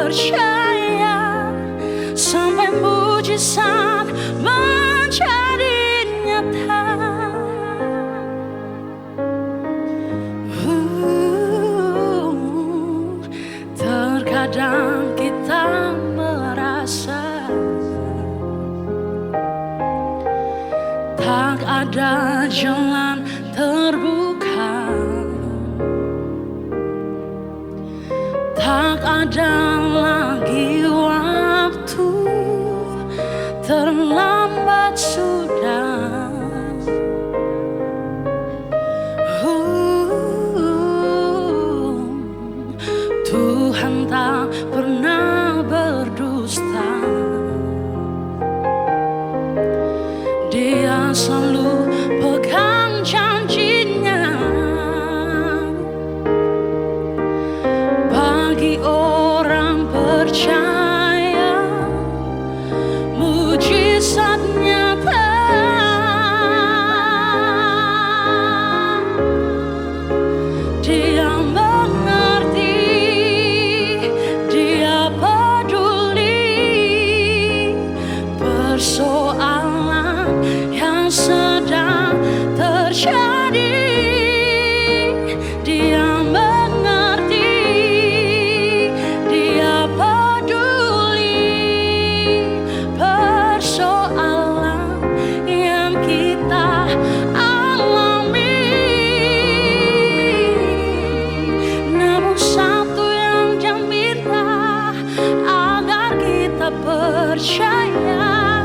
percaya sampai mujizat menjadi nyata. Terkadang kita merasa tak ada jalan terbuka, tak ada lagi waktu, terlambat sudah. Tuhan tak pernah berdusta, Dia selalu pegang janjinya. Bagi orang percaya, mujizat nyata. Dia mengerti, Dia peduli persoalan yang sedang terjadi. Dia mengerti, Dia peduli persoalan yang kita alami. Namun satu yang Dia minta, agar kita percaya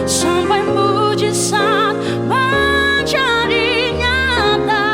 sampai mujizat menjadi nyata.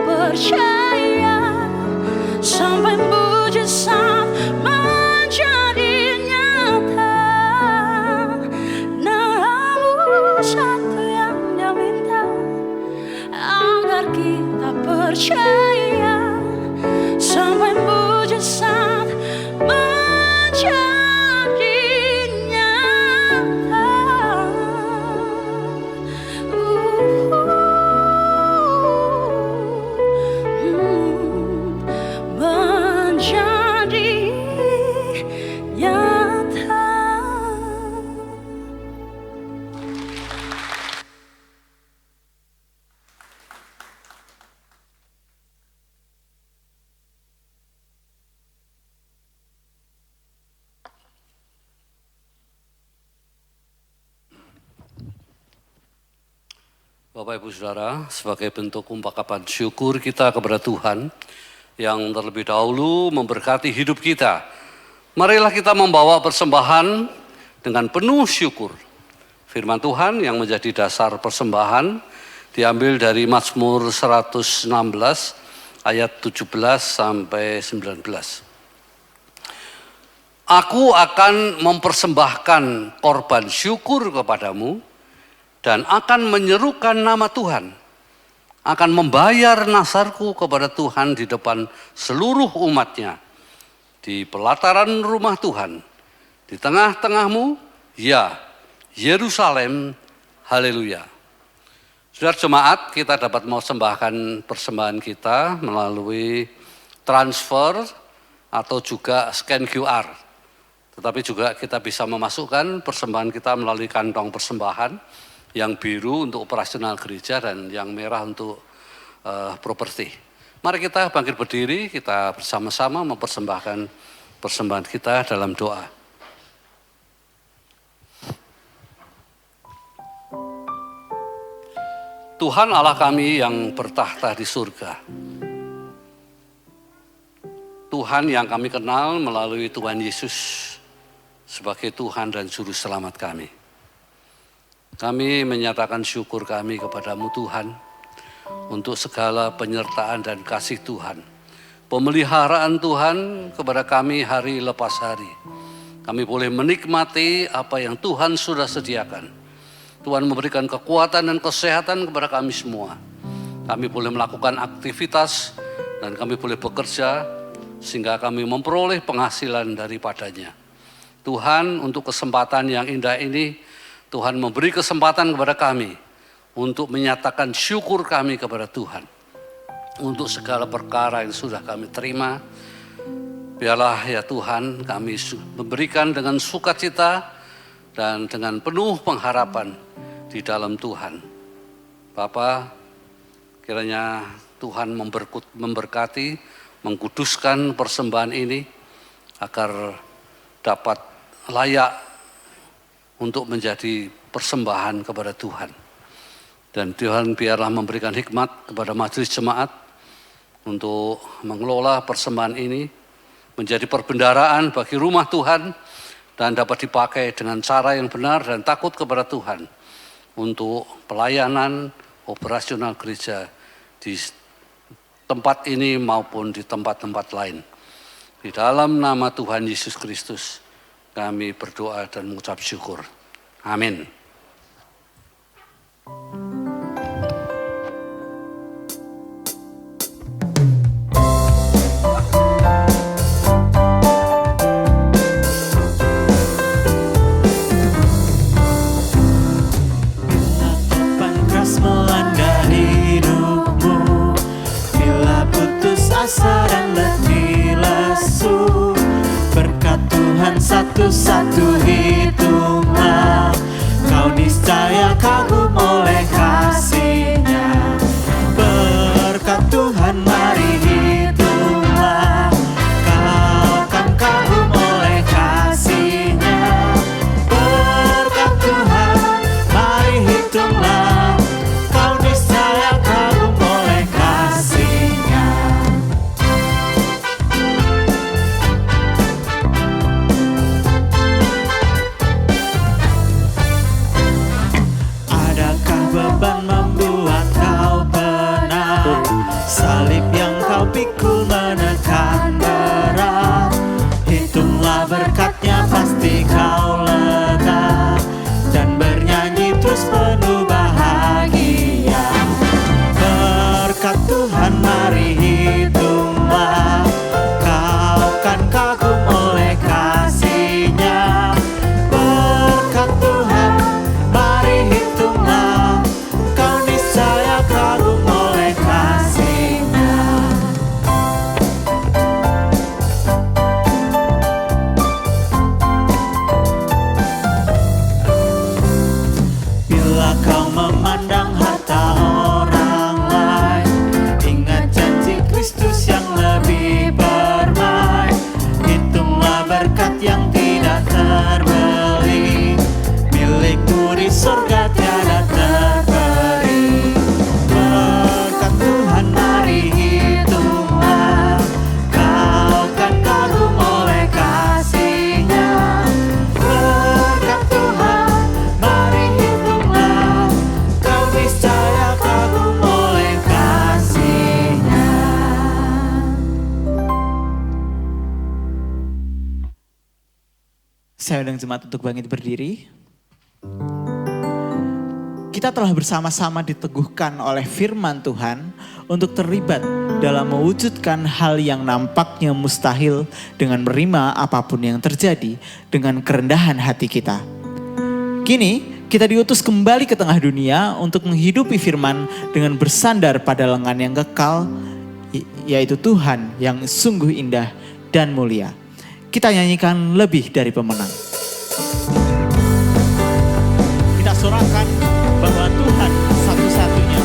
Percaya sampai mujizat menjadi nyata. Namun satu yang Dia minta, agar kita percaya sampai mujizat menjadi nyata. Menjadi nyata. Bapak Ibu Saudara, sebagai bentuk ungkapan syukur kita kepada Tuhan yang terlebih dahulu memberkati hidup kita, marilah kita membawa persembahan dengan penuh syukur. Firman Tuhan yang menjadi dasar persembahan diambil dari Mazmur 116 ayat 17 sampai 19. Aku akan mempersembahkan korban syukur kepadamu dan akan menyerukan nama Tuhan, akan membayar nasarku kepada Tuhan di depan seluruh umatnya, di pelataran rumah Tuhan, di tengah-tengahmu, ya Yerusalem, haleluya. Saudara jemaat, kita dapat mempersembahkan persembahan kita melalui transfer atau juga scan QR. Tetapi juga kita bisa memasukkan persembahan kita melalui kantong persembahan yang biru untuk operasional gereja dan yang merah untuk properti. Mari kita bangkit berdiri, kita bersama-sama mempersembahkan persembahan kita dalam doa. Tuhan Allah kami yang bertahta di surga. Tuhan yang kami kenal melalui Tuhan Yesus sebagai Tuhan dan Juru Selamat kami. Kami menyatakan syukur kami kepadamu Tuhan untuk segala penyertaan dan kasih Tuhan. Pemeliharaan Tuhan kepada kami hari lepas hari. Kami boleh menikmati apa yang Tuhan sudah sediakan. Tuhan memberikan kekuatan dan kesehatan kepada kami semua. Kami boleh melakukan aktivitas dan kami boleh bekerja sehingga kami memperoleh penghasilan daripadanya. Tuhan, untuk kesempatan yang indah ini, Tuhan memberi kesempatan kepada kami untuk menyatakan syukur kami kepada Tuhan. Untuk segala perkara yang sudah kami terima, biarlah ya Tuhan kami memberikan dengan sukacita dan dengan penuh pengharapan di dalam Tuhan. Bapa, kiranya Tuhan memberkati, mengkuduskan persembahan ini agar dapat layak untuk menjadi persembahan kepada Tuhan. Dan Tuhan biarlah memberikan hikmat kepada majelis jemaat untuk mengelola persembahan ini menjadi perbendaharaan bagi rumah Tuhan dan dapat dipakai dengan cara yang benar dan takut kepada Tuhan untuk pelayanan operasional gereja di tempat ini maupun di tempat-tempat lain. Di dalam nama Tuhan Yesus Kristus kami berdoa dan mengucap syukur. Amin. Asa dan letih lesu, berkat Tuhan satu-satu hitunglah, kau niscaya kagum oleh kasih-Nya. Berkat Tuhan mari hitunglah, kau kan kagum oleh kasih-Nya. Berkat Tuhan mari hitunglah, kau niscaya kagum oleh kasih-Nya. Beban membuat kau penat, salib yang kau pikul menekan berat. Hitunglah berkatnya pasti kau lega, dan bernyanyi terus penuh bahagia. Berkat Tuhan mari hitunglah, kau kan kagum oleh kasih-Nya. Berkat Tuhan mari hitunglah, kau niscaya kagum oleh kasih-Nya. Bila kau memandang harta orang lain, ingat janji Kristus yang lebih permai. Hitunglah berkat yang tidak terbeli, milikmu di surga tiada terperi. Berkat Tuhan mari hitunglah, kau kan kagum oleh kasih-Nya. Berkat Tuhan mari hitunglah, kau niscaya kagum oleh kasih-Nya. Saya undang jemaat untuk bangkit berdiri. Kita telah bersama-sama diteguhkan oleh firman Tuhan untuk terlibat dalam mewujudkan hal yang nampaknya mustahil dengan menerima apapun yang terjadi dengan kerendahan hati kita. Kini kita diutus kembali ke tengah dunia untuk menghidupi firman dengan bersandar pada lengan yang kekal, yaitu Tuhan yang sungguh indah dan mulia. Kita nyanyikan lebih dari pemenang. Kita sorakan bahwa Tuhan satu-satunya.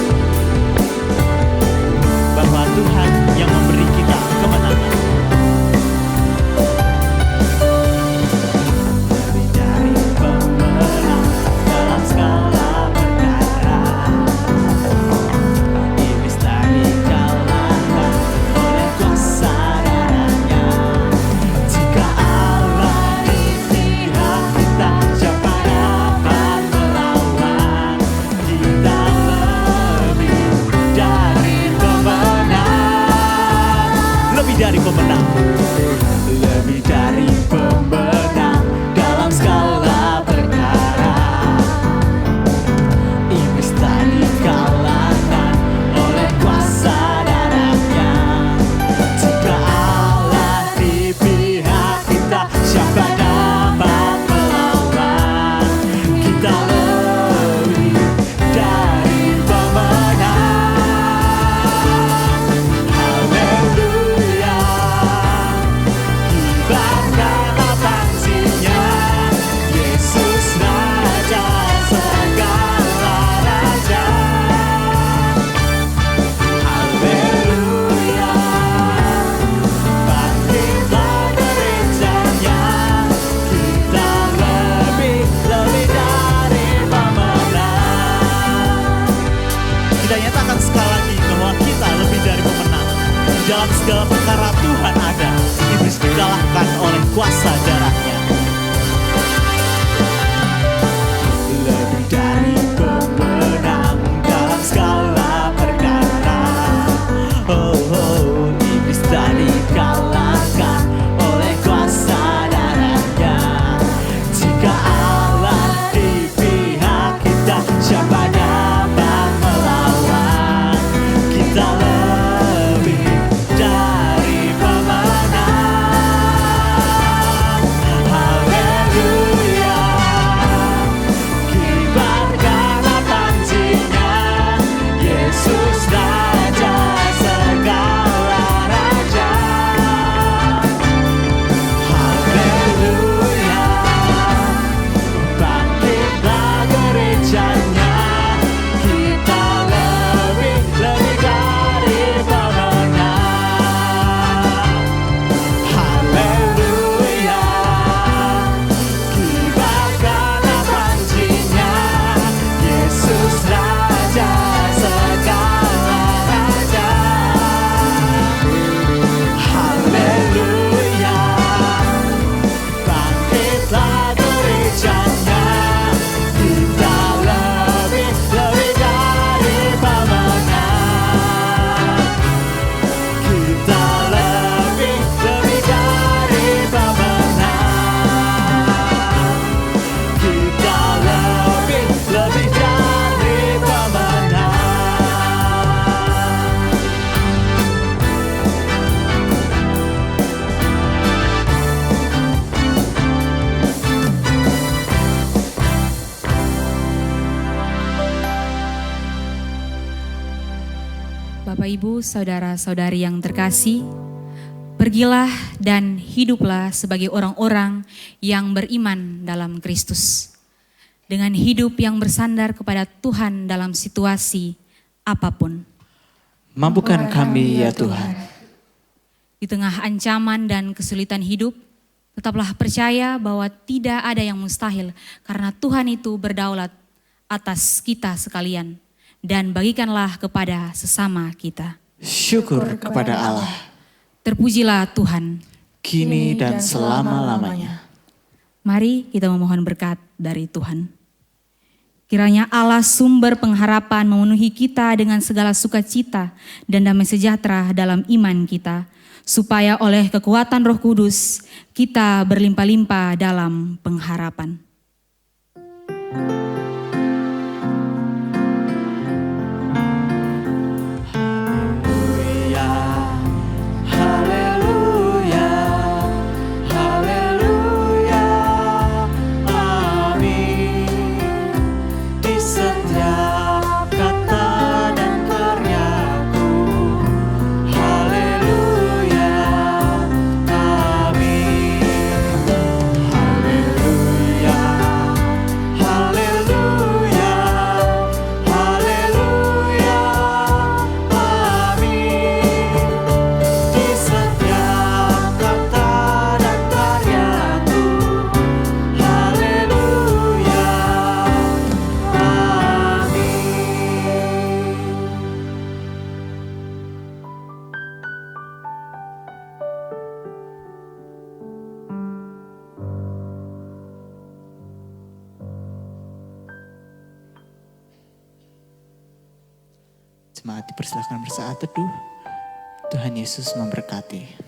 Bapak, Ibu, saudara-saudari yang terkasih, pergilah dan hiduplah sebagai orang-orang yang beriman dalam Kristus. Dengan hidup yang bersandar kepada Tuhan dalam situasi apapun. Mampukan kami ya Tuhan. Di tengah ancaman dan kesulitan hidup, tetaplah percaya bahwa tidak ada yang mustahil karena Tuhan itu berdaulat atas kita sekalian. Dan bagikanlah kepada sesama kita. Syukur kepada Allah. Terpujilah Tuhan. Kini dan selama-lamanya. Mari kita memohon berkat dari Tuhan. Kiranya Allah sumber pengharapan memenuhi kita dengan segala sukacita dan damai sejahtera dalam iman kita. Supaya oleh kekuatan Roh Kudus kita berlimpah-limpah dalam pengharapan. Jemaat dipersilakan bersaat teduh. Tuhan Yesus memberkati.